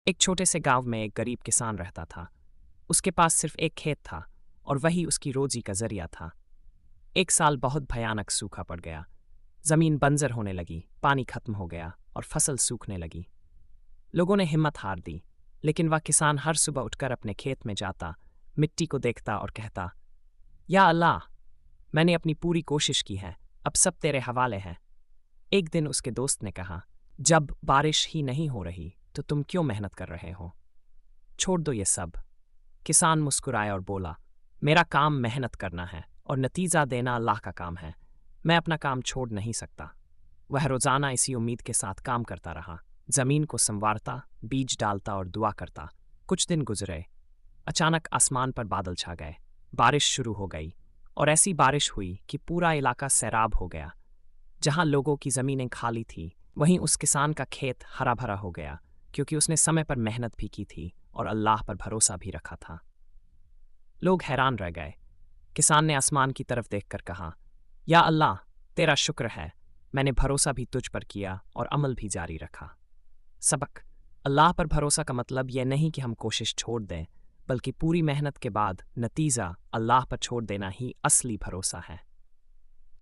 एक छोटे से गांव में एक गरीब किसान रहता था। उसके पास सिर्फ एक खेत था और वही उसकी रोजी का जरिया था। एक साल बहुत भयानक सूखा पड़ गया। जमीन बंजर होने लगी, पानी खत्म हो गया और फसल सूखने लगी। लोगों ने हिम्मत हार दी, लेकिन वह किसान हर सुबह उठकर अपने खेत में जाता, मिट्टी को देखता और कहता, या अल्लाह, मैंने अपनी पूरी कोशिश की है, अब सब तेरे हवाले है। एक दिन उसके दोस्त ने कहा, जब बारिश ही नहीं हो रही तो तुम क्यों मेहनत कर रहे हो? छोड़ दो ये सब। किसान मुस्कुराया और बोला, मेरा काम मेहनत करना है और नतीजा देना अल्लाह का काम है। मैं अपना काम छोड़ नहीं सकता। वह रोजाना इसी उम्मीद के साथ काम करता रहा, जमीन को संवारता, बीज डालता और दुआ करता। कुछ दिन गुजरे। अचानक आसमान पर बादल छा गए, बारिश शुरू हो गई और ऐसी बारिश हुई कि पूरा इलाका सैराब हो गया। जहां लोगों की जमीनें खाली थी, वहीं उस किसान का खेत हरा भरा हो गया, क्योंकि उसने समय पर मेहनत भी की थी और अल्लाह पर भरोसा भी रखा था। लोग हैरान रह गए। किसान ने आसमान की तरफ देखकर कहा, या अल्लाह, तेरा शुक्र है, मैंने भरोसा भी तुझ पर किया और अमल भी जारी रखा। सबक: अल्लाह पर भरोसा का मतलब यह नहीं कि हम कोशिश छोड़ दें, बल्कि पूरी मेहनत के बाद नतीजा अल्लाह पर छोड़ देना ही असली भरोसा है।